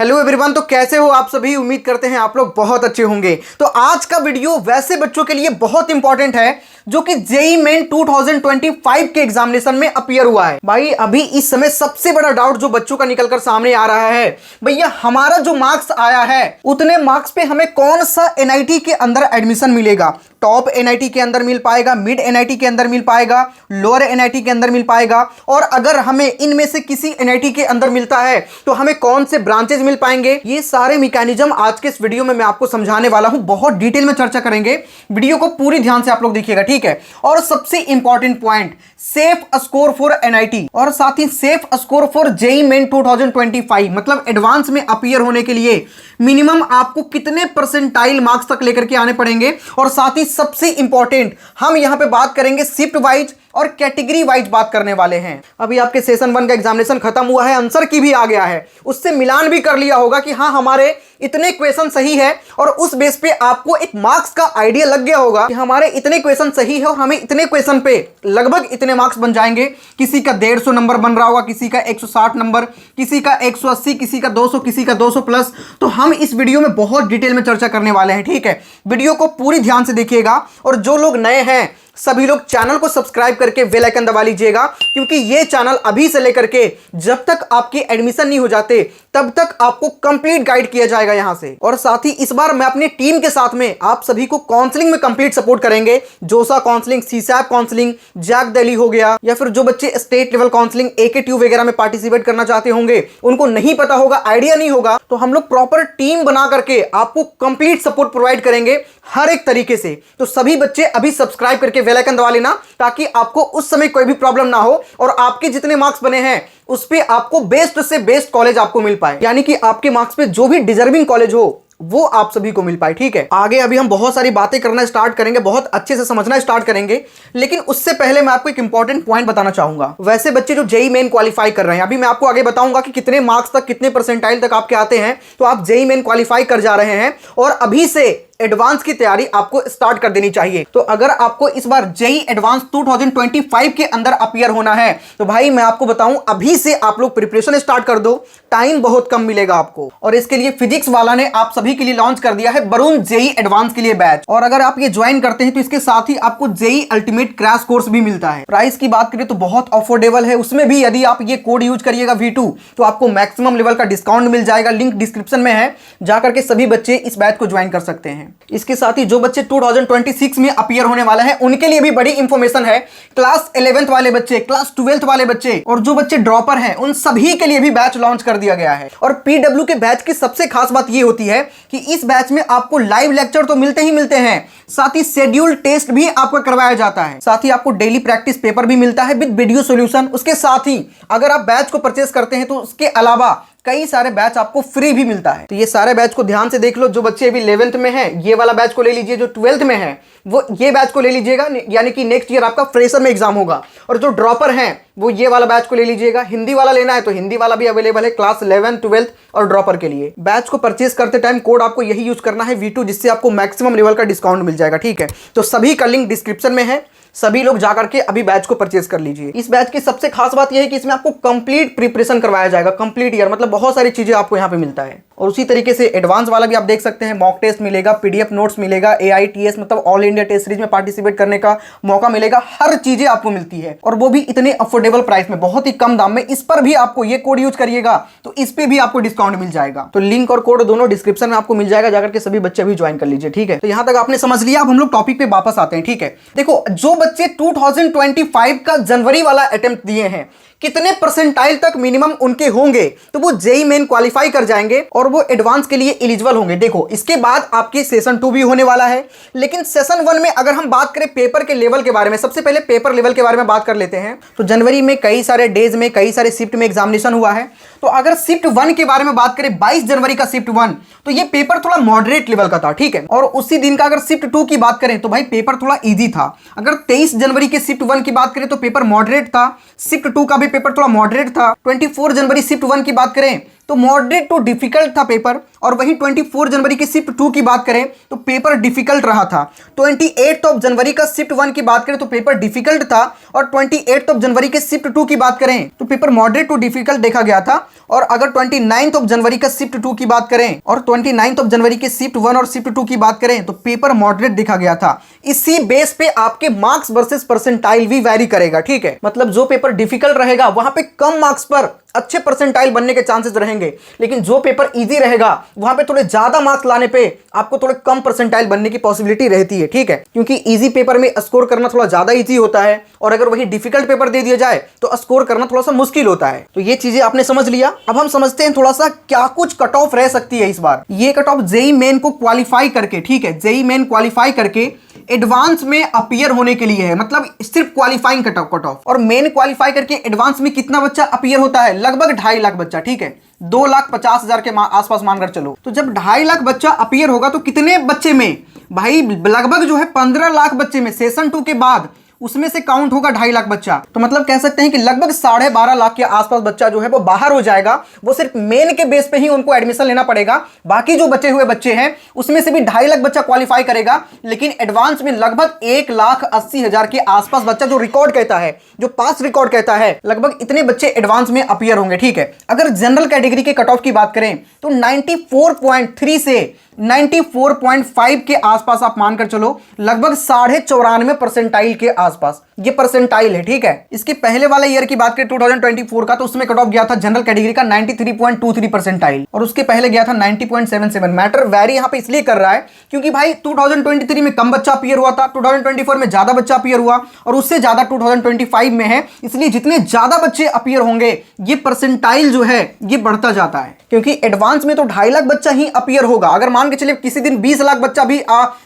Hello everyone, तो कैसे हो आप सभी। उम्मीद करते हैं आप लोग बहुत अच्छे होंगे। तो आज का वीडियो वैसे बच्चों के लिए बहुत इंपॉर्टेंट है जो कि जेईई मेन 2025 के एग्जामिनेशन में अपीयर हुआ है। भाई अभी इस समय सबसे बड़ा डाउट जो बच्चों का निकलकर सामने आ रहा है, भैया हमारा जो मार्क्स आया है उतने मार्क्स पे हमें कौन सा एनआईटी के अंदर एडमिशन मिलेगा। टॉप एनआईटी के अंदर मिल पाएगा, मिड एनआईटी के अंदर मिल पाएगा, लोअर एनआईटी के अंदर मिल पाएगा, और अगर हमें इनमें से किसी एनआईटी के अंदर मिलता है तो हमें कौन से ब्रांचेज मिल पाएंगे। ये सारे मैकेनिज्म आज के इस वीडियो में मैं आपको समझाने वाला हूं। बहुत डिटेल में चर्चा करेंगे, वीडियो को पूरी ध्यान से आप लोग देखिएगा, ठीक है। और सबसे important point, safe score for NIT और साथ ही safe score for JEE main 2025, मतलब एडवांस में अपीयर होने के लिए मिनिमम आपको कितने परसेंटाइल मार्क्स तक लेकर के आने पड़ेंगे। और साथ ही सबसे इंपॉर्टेंट हम यहां पे बात करेंगे शिफ्ट वाइज और कैटेगरी वाइज बात करने वाले हैं। अभी आपके सेशन 1 का एग्जामिनेशन खत्म हुआ है, आंसर की भी आ गया है, उससे मिलान भी कर लिया होगा कि हाँ हमारे इतने क्वेश्चन सही है, और उस बेस पे आपको एक मार्क्स का आइडिया लग गया होगा कि हमारे इतने क्वेश्चन सही है और हमें इतने क्वेश्चन पे लगभग इतने मार्क्स बन जाएंगे। किसी का 150 नंबर बन रहा होगा, किसी का 160 नंबर, किसी का 180, किसी का 200, किसी का 200 प्लस। तो हम इस वीडियो में बहुत डिटेल में चर्चा करने वाले हैं, ठीक है। वीडियो को पूरी ध्यान से देखिएगा, और जो लोग नए हैं सभी लोग चैनल को सब्सक्राइब करके बेल आइकन दबा लीजिएगा, क्योंकि ये चैनल अभी से लेकर के जब तक आपके एडमिशन नहीं हो जाते तब तक आपको कंप्लीट गाइड किया जाएगा यहां से। और साथ ही इस बार मैं अपनी टीम के साथ में आप सभी को काउंसलिंग में कंप्लीट सपोर्ट करेंगे। जोसा काउंसलिंग, सीसैप काउंसलिंग, जैक दिल्ली हो गया, या फिर जो बच्चे स्टेट लेवल काउंसलिंग एकेट्यू वगैरह में पार्टिसिपेट करना चाहते होंगे, उनको नहीं पता होगा, आइडिया नहीं होगा, तो हम लोग प्रॉपर टीम बना करके आपको कंप्लीट सपोर्ट प्रोवाइड करेंगे हर एक तरीके से। तो सभी बच्चे अभी सब्सक्राइब करके बेल आइकन दबा लेना, ताकि आपको उस समय कोई भी प्रॉब्लम ना हो, और आपके जितने मार्क्स बने हैं उस पे आपको बेस्ट से बेस्ट कॉलेज आपको मिल पाए, यानी कि आपके मार्क्स पे जो भी डिजर्विंग कॉलेज हो वो आप सभी को मिल पाए, ठीक है। आगे अभी हम बहुत सारी बातें करना स्टार्ट करेंगे, बहुत अच्छे से समझना स्टार्ट करेंगे, लेकिन उससे पहले मैं आपको एक इंपॉर्टेंट पॉइंट बताना चाहूंगा। वैसे बच्चे जो जेईई मेन क्वालिफाई कर रहे हैं, अभी मैं आपको आगे बताऊंगा कि कितने मार्क्स तक, कितने परसेंटाइल तक आपके आते हैं, तो आप जेईई मेन क्वालिफाई कर जा रहे हैं और अभी से एडवांस की तैयारी आपको स्टार्ट कर देनी चाहिए। तो अगर आपको इस बार जेईई एडवांस 2025 के अंदर अपीयर होना है तो भाई मैं आपको बताऊं, अभी से आप लोग प्रिपरेशन स्टार्ट कर दो, टाइम बहुत कम मिलेगा आपको। और इसके लिए फिजिक्स वाला ने आप सभी के लिए लॉन्च कर दिया है वरुण जेईई एडवांस के लिए बैच, और अगर आप ये ज्वाइन करते हैं तो इसके साथ ही आपको जेईई अल्टीमेट क्रैश कोर्स भी मिलता है। प्राइस की बात करें तो बहुत अफोर्डेबल है, उसमें भी यदि आप ये कोड यूज करिएगा V2 तो आपको मैक्सिमम लेवल का डिस्काउंट मिल जाएगा। लिंक डिस्क्रिप्शन में है, जाकर के सभी बच्चे इस बैच को ज्वाइन कर सकते हैं। इसके साथ ही जो बच्चे 2026 में अपीयर होने वाला है उनके लिए भी बड़ी इंफॉर्मेशन है। क्लास 11th वाले बच्चे, क्लास 12th वाले बच्चे और जो बच्चे ड्रॉपर हैं उन सभी के लिए भी बैच लॉन्च कर दिया गया है। और पीडब्ल्यू के बैच की सबसे खास बात यह होती है कि इस बैच में आपको लाइव लेक्चर तो मिलते ही मिलते हैं, साथ ही शेड्यूल टेस्ट भी आपको करवाया जाता है, साथ ही आपको डेली प्रैक्टिस पेपर भी मिलता है विद वीडियो सॉल्यूशन। उसके साथ ही अगर आप बैच को परचेस करते हैं तो उसके अलावा कई सारे बैच आपको फ्री भी मिलता है। तो ये सारे बैच को ध्यान से देख लो। जो बच्चे अभी 11th में हैं ये वाला बैच को ले लीजिए, जो 12th में है वो ये बैच को ले लीजिएगा, यानी कि नेक्स्ट ईयर आपका फ्रेशर में एग्जाम होगा। और जो ड्रॉपर हैं वो ये वाला बैच को ले लीजिएगा। हिंदी वाला लेना है तो हिंदी वाला भी अवेलेबल है क्लास 11, 12th और ड्रॉपर के लिए। बैच को परचेस करते टाइम कोड आपको यही यूज करना है V2, जिससे आपको मैक्सिमम लेवल का डिस्काउंट मिल जाएगा, ठीक है। तो सभी का लिंक डिस्क्रिप्शन में है, सभी लोग जाकर के अभी बैच को परचेज कर लीजिए। इस बैच की सबसे खास बात यह है कि इसमें आपको कंप्लीट प्रिपरेशन करवाया जाएगा, कंप्लीट ईयर, मतलब बहुत सारी चीजें आपको यहाँ पे मिलता है। और उसी तरीके से एडवांस वाला भी आप देख सकते हैं, मॉक टेस्ट मिलेगा, पीडीएफ नोट्स मिलेगा, AITS मतलब ऑल इंडिया टेस्ट सीरीज में पार्टिसिपेट करने का मौका मिलेगा, हर चीजें आपको मिलती है, और वो भी इतने अफोर्डेबल प्राइस में, बहुत ही कम दाम में। इस पर भी आपको ये कोड यूज करिएगा तो इस पे भी आपको डिस्काउंट मिल जाएगा। तो लिंक और कोड दोनों डिस्क्रिप्शन में आपको मिल जाएगा, जाकर के सभी बच्चे भी ज्वाइन कर लीजिए, ठीक है। तो यहां तक आपने समझ लिया, अब हम लोग टॉपिक पे वापस आते हैं, ठीक है। देखो, जो बच्चे 2025 का जनवरी वाला अटेम्प्ट दिए हैं, कितने परसेंटाइल तक मिनिमम उनके होंगे तो वो जेईई मेन क्वालिफाई कर जाएंगे और वो एडवांस के लिए एलिजिबल होंगे। देखो, इसके बाद आपके सेशन 2 भी होने वाला है, लेकिन सेशन 1 में अगर हम बात करें पेपर के लेवल के बारे में, सबसे पहले पेपर लेवल के बारे में बात कर लेते हैं। तो जनवरी में कई सारे डेज में, कई सारे शिफ्ट में एग्जामिनेशन हुआ है। तो अगर शिफ्ट 1 के बारे में बात करें, 22 जनवरी का शिफ्ट 1, तो ये पेपर थोड़ा मॉडरेट लेवल का था, ठीक है। और उसी दिन का अगर शिफ्ट 2 की बात करें तो भाई पेपर थोड़ा इजी था। अगर 23 जनवरी के शिफ्ट 1 की बात करें तो पेपर मॉडरेट था, शिफ्ट 2 का भी पेपर थोड़ा मॉडरेट था। 24 जनवरी शिफ्ट 1 की बात करें तो मॉडरेट टू डिफिकल्ट था पेपर। और वहीं 24 जनवरी की शिफ्ट 2 की बात करें तो पेपर डिफिकल्ट रहा था। 28 जनवरी का शिफ्ट 1 की बात करें तो पेपर डिफिकल्ट था। और 28 जनवरी के शिफ्ट 2 की बात करें तो पेपर मॉडरेट टू डिफिकल्ट देखा गया था। और अगर 29 जनवरी का शिफ्ट 2 की बात करें और 29 जनवरी के शिफ्ट 1 और शिफ्ट 2 की बात करें तो पेपर मॉडरेट देखा गया था। इसी बेस पे आपके मार्क्स वर्सेस परसेंटाइल भी वैरी करेगा, ठीक है। मतलब जो पेपर डिफिकल्ट रहेगा वहां पे कम मार्क्स पर अच्छे परसेंटाइल बनने के चांसेस रहेंगे, लेकिन जो पेपर इजी रहेगा वहां पे थोड़े ज्यादा मार्क्स लाने पे आपको थोड़े कम परसेंटाइल बनने की पॉसिबिलिटी रहती है, ठीक है। क्योंकि इजी पेपर में स्कोर करना थोड़ा ज्यादा इजी होता है और अगर वही डिफिकल्ट पेपर दे दिया जाए तो स्कोर करना थोड़ा सा मुश्किल होता है। तो ये चीजें आपने समझ लिया। अब हम समझते हैं थोड़ा सा क्या कुछ कट ऑफ रह सकती है इस बार। ये कट ऑफ जेईई मेन को क्वालिफाई करके, ठीक है, जेईई मेन क्वालिफाई करके एडवांस में अपीयर होने के लिए है, मतलब सिर्फ क्वालिफाइंग कट ऑफ। और मेन क्वालिफाई करके एडवांस में कितना बच्चा अपीयर होता है? लगभग 2.5 लाख बच्चा, ठीक है, 2,50,000 के आसपास मानकर चलो। तो जब 2.5 लाख बच्चा अपीयर होगा तो कितने बच्चे में भाई? लगभग जो है 15 लाख बच्चे में सेशन 2 के बाद उसमें से काउंट होगा 2.5 लाख बच्चा। तो मतलब कह सकते हैं कि लगभग 12.5 लाख के आसपास बच्चा जो है वो बाहर हो जाएगा। वो सिर्फ मेन के बेस पे ही उनको एडमिशन लेना पड़ेगा। बाकी जो बचे हुए बच्चे हैं उसमें से भी 2.5 लाख बच्चा क्वालिफाई करेगा, लेकिन एडवांस में लगभग 1,80,000 के आसपास बच्चा जो रिकॉर्ड कहता है, जो पास रिकॉर्ड कहता है, लगभग इतने बच्चे एडवांस में अपीयर होंगे, ठीक है। अगर जनरल कैटेगरी के कट ऑफ की बात करें तो 94.3 से 94.5 के आसपास आप मानकर चलो, लगभग 94.5 परसेंटाइल के आसपास ये परसेंटाइल है, ठीक है। इसके पहले वाला ईयर की बात करें 2024 का तो उसमें कट ऑफ गया था जनरल कैटेगरी का 93.23 परसेंटाइल और उसके पहले गया था 90.77। मैटर वैरी यहां पे इसलिए कर रहा है क्योंकि भाई 2023 में कम बच्चा अपीयर हुआ था, 2024 में ज्यादा बच्चा अपीयर हुआ और उससे ज्यादा 2025 में है। इसलिए जितने ज्यादा बच्चे अपीयर होंगे ये परसेंटाइल जो है ये बढ़ता जाता है, क्योंकि एडवांस में तो 2.5 लाख बच्चा ही अपीयर होगा। अगर मान के चलिए किसी दिन 20 लाख बच्चा भी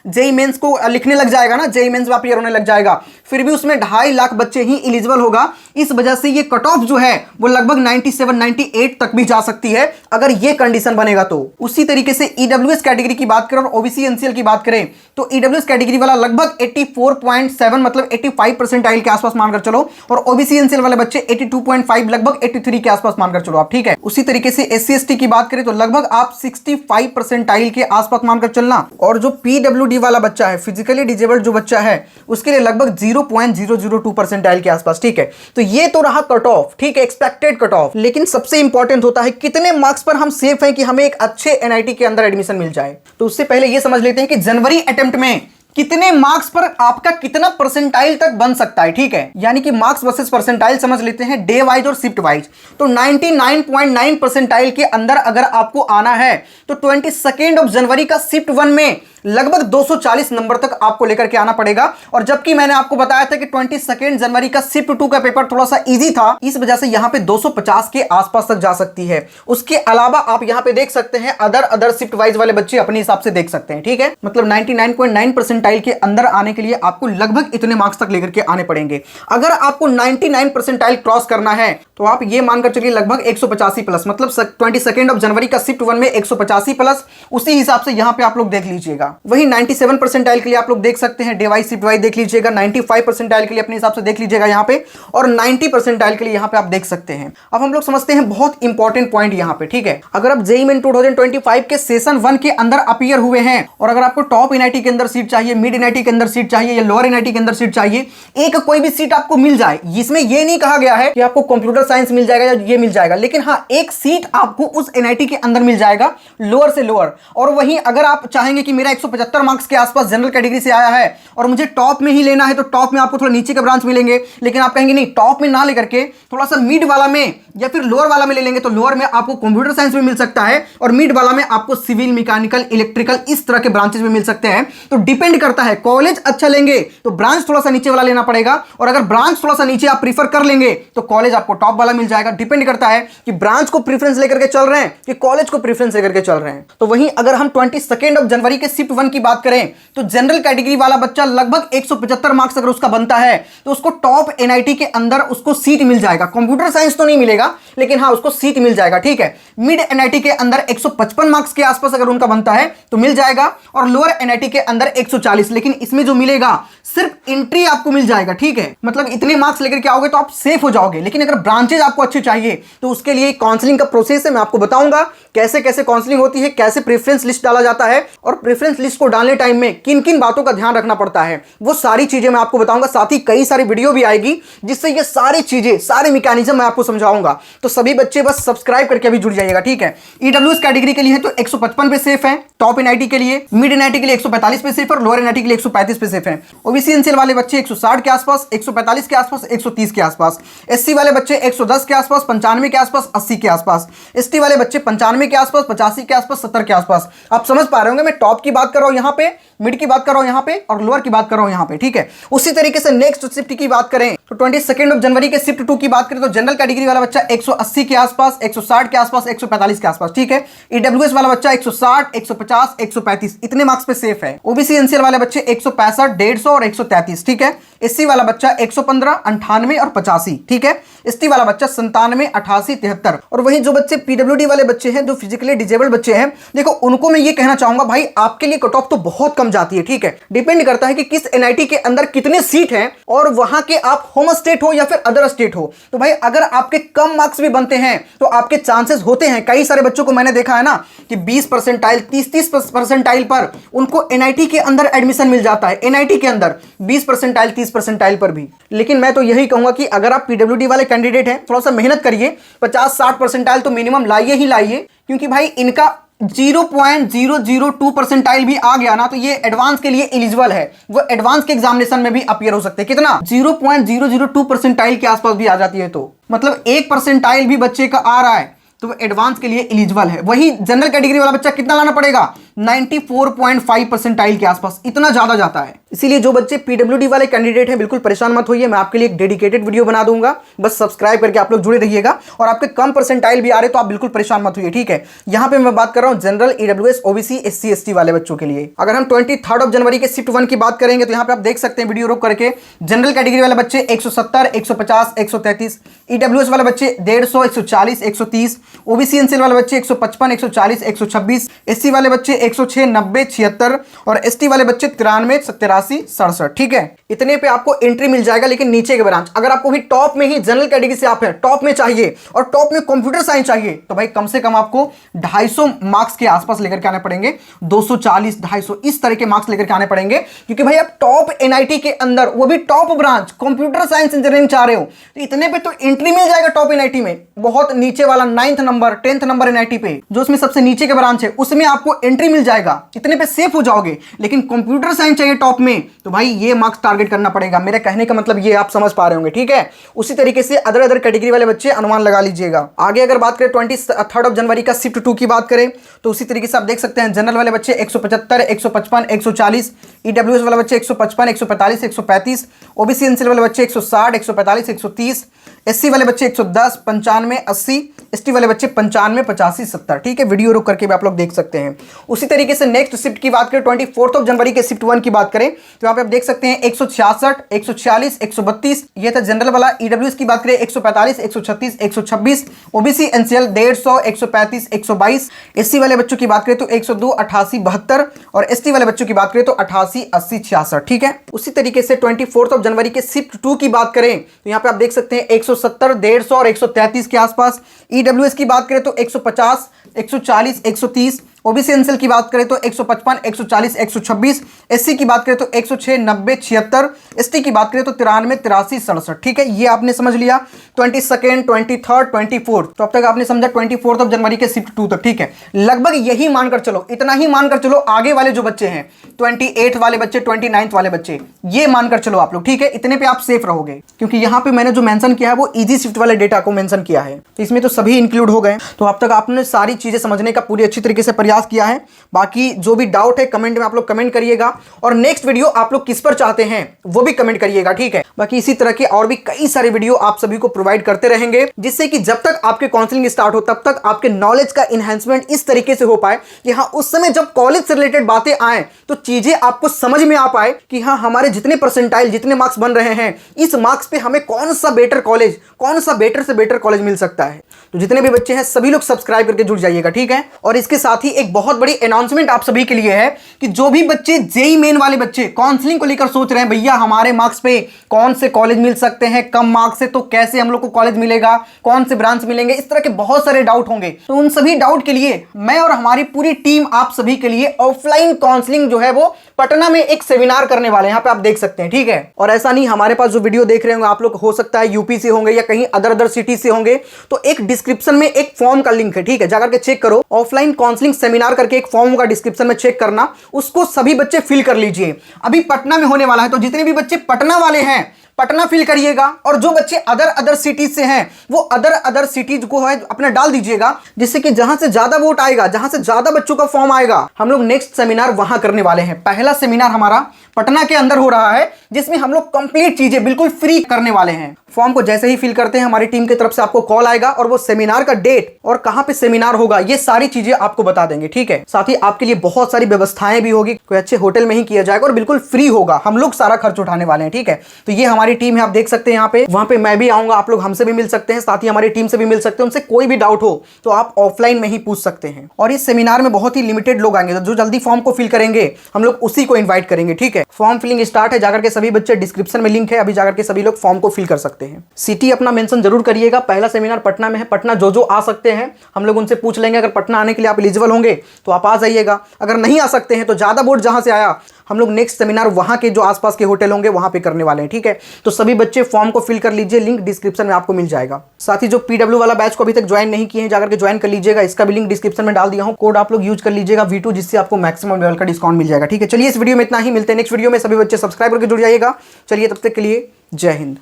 जेईई मेंस को लिखने लग जाएगा ना, जेईई मेंस में अपीयर होने लग जाएगा, फिर भी उसमें 2.5 लाख बच्चे ही एलिजिबल होगा। इस वजह से ये कट ऑफ जो है वो लगभग 97 98 तक भी जा सकती है अगर ये कंडीशन बनेगा तो। उसी तरीके से ईडब्ल्यूएस कैटेगरी की बात करें और ओबीसी एनसीएल की बात करें तो ईडब्ल्यूएस कैटेगरी वाला लगभग 84.7 मतलब 85 परसेंटाइल के आसपास मानकर चलो और ओबीसी एनसीएल वाले बच्चे 82.5 लगभग 83 के आसपास मानकर चलो आप, ठीक है। उसी तरीके से एससी एसटी की बात करें तो लगभग आप 65 परसेंटाइल के आसपास मानकर चलना। और जो पीडब्ल्यूडी वाला बच्चा है, फिजिकली डिजेबल्ड जो बच्चा है, उसके लिए लगभग 0.002 परसेंटाइल के आसपास, ठीक है। तो ये तो रहा कट ऑफ, ठीक है, एक्सपेक्टेड कट ऑफ। लेकिन सबसे इंपॉर्टेंट होता है कितने मार्क्स पर हम सेफ हैं कि हमें एक अच्छे एनआईटी के अंदर एडमिशन मिल जाए। तो उससे पहले ये समझ लेते हैं कि जनवरी अटेम्प्ट में कितने मार्क्स पर आपका कितना परसेंटाइल तक बन सकता है, ठीक है। यानी कि मार्क्स वर्सेस परसेंटाइल समझ लेते हैं डे वाइज और शिफ्ट वाइज। तो 99.9 परसेंटाइल के अंदर अगर आपको आना है तो 22 जनवरी का शिफ्ट 1 में लगभग 240 नंबर तक आपको लेकर के आना पड़ेगा। और जबकि मैंने आपको बताया था कि 22 जनवरी का शिफ्ट 2 का पेपर थोड़ा सा इजी था, इस वजह से यहां पे 250 के आसपास तक जा सकती है। उसके अलावा आप यहां पे देख सकते हैं अदर शिफ्ट वाइज वाले बच्चे अपने हिसाब से देख सकते हैं, ठीक है। मतलब 99.9 परसेंटाइल के अंदर आने के लिए आपको लगभग इतने मार्क्स तक लेकर के आने पड़ेंगे। अगर आपको 99 परसेंटाइल क्रॉस करना है तो आप ये मानकर चलिए लगभग 185 प्लस, मतलब 22 जनवरी का शिफ्ट 1 में 185 प्लस, उसी हिसाब से यहां पे आप लोग देख लीजिएगा। वही 97 परसेंटाइल के लिए आप लोग देख सकते हैं डे वाइज शिफ्ट वाइज देख लीजिएगा, 95 परसेंटाइल के लिए अपने हिसाब से देख लीजिएगा यहां पे, और 90 परसेंटाइल के लिए यहां पे आप देख सकते हैं। अब हम लोग समझते हैं बहुत इंपॉर्टेंट पॉइंट यहां पे, ठीक है। अगर आप जेईई मेन 2025 के सेशन 1 के अंदर अपीयर हुए हैं और अगर आपको टॉप एनआईटी के अंदर सीट चाहिए, मिड एनआईटी के अंदर सीट चाहिए या लोअर एनआईटी के अंदर सीट चाहिए, एक कोई भी सीट आपको मिल जाए, इसमें यह नहीं कहा गया है कि आपको कंप्यूटर साइंस मिल जाएगा या ये मिल जाएगा, लेकिन हाँ एक सीट आपको उस एनआईटी के अंदर मिल जाएगा लोअर से लोअर। और वहीं अगर आप चाहेंगे कि मेरा 175 मार्क्स के आसपास जनरल कैटेगरी से आया है और मुझे टॉप में ही लेना है तो टॉप में आपको थोड़ा नीचे के ब्रांच मिलेंगे, लेकिन आप कहेंगे नहीं टॉप में ना लेकर के थोड़ा सा मिड वाला में या फिर लोअर वाला में ले लेंगे तो लोअर में आपको कंप्यूटर साइंस में मिल सकता है और मिड वाला में आपको सिविल, मैकेनिकल, इलेक्ट्रिकल इस तरह के ब्रांचेस में मिल सकते हैं। तो डिपेंड करता है, कॉलेज अच्छा लेंगे तो ब्रांच थोड़ा सा नीचे वाला लेना पड़ेगा, और अगर ब्रांच थोड़ा सा नीचे आप प्रीफर कर लेंगे तो कॉलेज आपको टॉप वाला मिल जाएगा। डिपेंड करता है कि ब्रांच को प्रेफरेंस लेकर के चल रहे हैं कि कॉलेज को प्रेफरेंस लेकर के चल रहे हैं। तो वहीं अगर हम 22 जनवरी के शिफ्ट 1 की बात करें तो जनरल कैटेगरी वाला बच्चा लगभग 175 मार्क्स अगर उसका बनता है तो उसको टॉप एनआईटी के अंदर उसको सीट मिल जाएगा। कंप्यूटर साइंस तो नहीं मिलेगा लेकिन हाँ उसको सीट मिल जाएगा, ठीक है। मिड एनआईटी के अंदर 155 मार्क्स के आसपास अगर उनका बनता है तो मिल जाएगा और लोअर एनआईटी के अंदर 140 140, लेकिन इसमें जो मिलेगा सिर्फ एंट्री आपको मिल जाएगा, ठीक है। मतलब इतने मार्क्स लेकर के आओगे तो आप सेफ हो जाओगे। लेकिन अगर ब्रांचेज आपको अच्छे चाहिए तो उसके लिए काउंसलिंग का प्रोसेस है, मैं आपको बताऊंगा कैसे कैसे काउंसलिंग होती है, कैसे प्रेफरेंस लिस्ट डाला जाता है, और प्रेफरेंस लिस्ट को डालने टाइम में किन किन बातों का ध्यान रखना पड़ता है, वो सारी चीजें मैं आपको बताऊंगा। साथ ही कई सारी वीडियो भी आएगी जिससे ये सारी चीजें, सारे मैकेनिज्म मैं आपको समझाऊंगा। तो सभी बच्चे बस सब्सक्राइब करके अभी जुड़ जाइएगा, ठीक है। ईडब्ल्यूएस कैटेगरी के लिए तो 155 पे सेफ है, टॉप एनआईटी के लिए, मिड एनआईटी के लिए 145 पे सेफ है, और लोअर एनआईटी के लिए 135 पे सेफ है। ओबीसी एनसीएल वाले बच्चे 160 के आसपास, 145 के आसपास, 130 के आसपास। एससी वाले बच्चे 110 के आसपास, 95 के आसपास, 80 के आसपास। एसटी वाले बच्चे 95 के आसपास, 85 के आसपास, 70 के आसपास। आप समझ पा रहे होंगे मैं टॉप की बात कर रहा हूं यहां पे, मिड की बात कर रहा हूं यहां पे, और लोअर की बात कर रहा हूं यहां पे, ठीक है। उसी तरीके से नेक्स्ट शिफ्ट की बात करें तो 22 जनवरी के शिफ्ट 2 की बात करें तो जनरल कैटेगरी वाला बच्चा 180 के आसपास, 160 के आसपास, 145 के आसपास, ठीक है। ईडब्ल्यूएस वाला बच्चा 160, 150, 135 इतने मार्क्स पे सेफ है। ओबीसी एनसीएल वाले बच्चे 165, 150 और 133, ठीक है। एससी वाला बच्चा 115, 98 और 85, ठीक है। एसटी वाला बच्चा 97, 88, 73। और वहीं जो बच्चे पीडब्ल्यूडी वाले बच्चे हैं, जो फिजिकली डिजेबल्ड बच्चे हैं, देखो उनको मैं ये कहना चाहूंगा भाई आपके लिए कट ऑफ तो बहुत कम जाती है, ठीक है। डिपेंड करता है कि किस एनआईटी के अंदर कितने सीट हैं और वहां के आप होम स्टेट हो या फिर अदर स्टेट हो। तो भाई अगर आपके कम मार्क्स भी बनते हैं तो आपके चांसेस होते हैं, कई सारे बच्चों को मैंने देखा है ना कि 20 परसेंटाइल, 30 परसेंटाइल पर उनको एनआईटी के अंदर एडमिशन मिल जाता है, एनआईटी के अंदर 20 परसेंटाइल, 30 परसेंटाइल पर भी। लेकिन मैं तो यही कहूंगा कि अगर आप पीडब्ल्यूडी वाले कैंडिडेट हैं थोड़ा सा मेहनत करिए, 50-60 परसेंटाइल तो मिनिमम लाइए ही लाइए, क्योंकि भाई इनका 0.002 परसेंटाइल भी आ गया ना तो ये एडवांस के लिए एलिजिबल है, वो एडवांस के एग्जामिनेशन में भी अपीयर हो सकते हैं। कितना 0.002 परसेंटाइल के आसपास भी आ जाती है, तो मतलब 1 परसेंटाइल भी बच्चे का आ रहा है तो वो एडवांस के लिए एलिजिबल है। वही जनरल कैटेगरी वाला बच्चा कितना लाना पड़ेगा, 94.5 परसेंटाइल के आसपास, इतना ज्यादा जाता है। इसीलिए जो बच्चे पीडब्ल्यूडी वाले कैंडिडेट हैं बिल्कुल परेशान मत होइए, मैं आपके लिए एक डेडिकेटेड वीडियो बना दूंगा, बस सब्सक्राइब करके आप लोग जुड़े रहिएगा। और आपके कम परसेंटाइल भी आ रहे तो आप बिल्कुल परेशान मत होइए, ठीक है। यहां पे मैं बात कर रहा हूं general, EWS, OBC, SC, ST वाले बच्चों के लिए। अगर हम 23 जनवरी के शिफ्ट 1 की बात करेंगे तो यहां पे आप देख सकते हैं वीडियो रोक करके, जनरल कैटेगरी वाले बच्चे 170, 150, 133, ईडब्ल्यूएस वाले बच्चे 150, 140, 130, ओबीसी एनसीएल वाले बच्चे 155, 140, 126, एससी वाले बच्चे 106, 90, 76 और एसटी वाले बच्चे 93, 87, 67, ठीक है। इतने पे आपको एंट्री मिल जाएगा। लेकिन नीचे के ब्रांच अगर आपको भी टॉप में ही जनरल कैटेगरी से आप है टॉप में चाहिए और टॉप में कंप्यूटर साइंस चाहिए तो भाई कम से कम आपको 250 मार्क्स के आसपास लेकर के आने पड़ेंगे, 240, 250 इस तरह के मार्क्स लेकर के आने पड़ेंगे, क्योंकि भाई आप टॉप एनआईटी के अंदर, वो भी top branch computer science engineering चाह रहे हो तो इतने पे तो एंट्री मिल जाएगा टॉप एनआईटी में। बहुत नीचे वाला 9th number 10th number NIT पे, जो उसमें सबसे नीचे के ब्रांच है, उसमें आपको एंट्री मिल जाएगा, इतने पे सेफ हो जाओगे। लेकिन कंप्यूटर साइंस चाहिए टॉप में तो भाई ये मार्क्स टारगेट करना पड़ेगा। मेरे कहने का मतलब ये आप समझ पा रहे होंगे, ठीक है। उसी तरीके से अदर कैटेगरी वाले बच्चे अनुमान लगा लीजिएगा। आगे अगर बात करें 23 जनवरी का शिफ्ट 2 की बात करें तो उसी तरीके से आप देख सकते हैं जनरल वाले बच्चे 175, 155, 140, ईडब्ल्यूएस वाले बच्चे 155, 145, 135, ओबीसी एनसीएल वाले बच्चे 160, 145, 130, एससी वाले बच्चे 110, 95, 80, एसटी वाले बच्चे 95, 85, 70, ठीक है। वीडियो रोक करके भी आप लोग देख सकते हैं। उसी तरीके से नेक्स्ट शिफ्ट की बात करें 24 जनवरी के शिफ्ट 1 की बात करें तो यहाँ पे आप देख सकते हैं 166, 146, 132 ये था जनरल वाला। ईडब्ल्यूएस की बात करें 145, 136, 126, ओबीसी एनसीएल 150, 135, 122, एससी वाले बच्चों की बात करें तो 102, 88, 72 और एसटी वाले बच्चों की बात करें तो 88, 80, 66, ठीक है। उसी तरीके से 24 जनवरी के शिफ्ट 2 की बात करें तो यहाँ पे आप देख सकते हैं 170, 150 और 133 के आसपास। ईडब्ल्यूएस की बात करें तो 150, 140, 130, ओबीसी एनसीएल की बात करें तो 155, 140, 126, एससी की बात करें तो 106, 90, 76, एसटी की बात करें तो 93, 83, 67, ठीक है। ये आपने समझ लिया 22, 23, 24, तो अब तक आपने समझा 24 जनवरी के शिफ्ट 2 तक, ठीक है। लगभग यही मानकर चलो, इतना ही मानकर चलो आगे वाले जो बच्चे हैं 28 वाले बच्चे, 29 वाले बच्चे, ये मानकर चलो आप लोग, ठीक है। इतने पे आप सेफ रहोगे, क्योंकि यहां पे मैंने जो मेंशन किया है वो इजी शिफ्ट वाले डेटा को मेंशन किया है, तो इसमें तो सभी इंक्लूड हो गए। तो अब तक आपने सारी चीजें समझने का पूरी अच्छी तरीके से प्रयास किया है। बाकी जो भी डाउट है कमेंट में आप लोग कमेंट करिएगा, और नेक्स्ट वीडियो आप लोग किस पर चाहते हैं वो भी कमेंट करिएगा, ठीक है। बाकी इसी तरह के और भी कई सारे वीडियो आप सभी को प्रोवाइड करते रहेंगे, जिससे कि जब तक आपके काउंसलिंग स्टार्ट हो तब तक आपके नॉलेज का इनहेंसमेंट इस तरीके से हो पाए कि हाँ उस समय जब कॉलेज से रिलेटेड बातें आए तो चीजें आपको समझ में आ पाए कि हाँ हमारे जितने परसेंटाइल, जितने मार्क्स बन रहे हैं, इस मार्क्स पे हमें कौन सा बेटर कॉलेज, कौन सा बेटर से बेटर कॉलेज मिल सकता है। तो जितने भी बच्चे हैं सभी लोग सब्सक्राइब करके जुड़ जाइएगा, ठीक है। और इसके साथ ही एक बहुत बड़ी अनाउंसमेंट आप सभी के लिए है कि जो भी बच्चे जेईई मेन वाले बच्चे काउंसलिंग को लेकर सोच रहे हैं, भैया हमारे मार्क्स पे कौन से कॉलेज मिल सकते हैं, कम मार्क्स से तो कैसे हम लोग को कॉलेज मिलेगा, कौन से ब्रांच मिलेंगे, इस तरह के बहुत सारे डाउट होंगे। तो उन सभी डाउट के लिए मैं और हमारी पूरी टीम आप सभी के लिए ऑफलाइन काउंसलिंग जो है वो पटना में एक सेमिनार करने वाले हैं, यहाँ पे आप देख सकते हैं, ठीक है। और ऐसा नहीं, हमारे पास जो वीडियो देख रहे होंगे आप लोग हो सकता है यूपी से होंगे या कहीं अदर सिटी से होंगे, तो एक डिस्क्रिप्शन में एक फॉर्म का लिंक है, ठीक है, जाकर के चेक करो। ऑफलाइन काउंसलिंग सेमिनार करके एक फॉर्म होगा, डिस्क्रिप्शन में चेक करना, उसको सभी बच्चे फिल कर लीजिए। अभी पटना में होने वाला है, तो जितने भी बच्चे पटना वाले हैं पटना फिल करिएगा, और जो बच्चे अदर सिटीज से हैं वो अदर सिटीज को है अपना डाल दीजिएगा, जिससे कि जहां से ज्यादा वोट आएगा, जहां से ज्यादा बच्चों का फॉर्म आएगा, हम लोग नेक्स्ट सेमिनार वहां करने वाले हैं। पहला सेमिनार हमारा पटना के अंदर हो रहा है, जिसमें हम लोग कंप्लीट चीजें बिल्कुल फ्री करने वाले हैं। फॉर्म को जैसे ही फिल करते हैं हमारी टीम की तरफ से आपको कॉल आएगा, और वो सेमिनार का डेट और कहां पे सेमिनार होगा ये सारी चीजें आपको बता देंगे, ठीक है। साथ ही आपके लिए बहुत सारी व्यवस्थाएं भी होगी, कोई अच्छे होटल में ही किया जाएगा और बिल्कुल फ्री होगा, हम लोग सारा खर्च उठाने वाले हैं, ठीक है। तो ये हमारी टीम है, आप देख सकते हैं यहाँ पे। वहां पे मैं भी आऊंगा, आप लोग हमसे भी मिल सकते हैं, साथ ही हमारी टीम से भी मिल सकते हैं। उनसे कोई भी डाउट हो तो आप ऑफलाइन में ही पूछ सकते हैं। और इस सेमिनार में बहुत ही लिमिटेड लोग आएंगे, तो जो जल्दी फॉर्म को फिल करेंगे हम लोग उसी को इन्वाइट करेंगे, ठीक है। फॉर्म फिलिंग स्टार्ट है, जाकर के सभी बच्चे, डिस्क्रिप्शन में लिंक है, अभी जाकर के सभी लोग फॉर्म को फिल कर सकते हैं। सिटी अपना मेंशन जरूर करिएगा, पहला सेमिनार पटना में है। पटना जो आ सकते हैं हम लोग उनसे पूछ लेंगे, अगर पटना आने के लिए आप एलिजिबल होंगे तो आप आ जाइएगा, अगर नहीं आ सकते हैं तो ज्यादा वोट जहां से आया हम लोग नेक्स्ट सेमिनार वहां के जो आसपास के होटल होंगे वहां पे करने वाले हैं, ठीक है। तो सभी बच्चे फॉर्म को फिल कर लीजिए, लिंक डिस्क्रिप्शन में आपको मिल जाएगा। साथ ही जो पीडब्ल्यू वाला बैच को अभी तक ज्वाइन नहीं किए हैं जाकर के ज्वाइन कर लीजिएगा, इसका भी लिंक डिस्क्रिप्शन में डाल दिया हूं, कोड आप लोग यूज कर लीजिएगा V2, जिससे आपको मैक्सिमम लेवल का डिस्काउंट मिल जाएगा, ठीक है। चलिए इस वीडियो में इतना ही, मिलते हैं नेक्स्ट वीडियो में, सभी बच्चे सब्सक्राइब करके जुड़ जाइएगा। चलिए तब तक के लिए जय हिंद।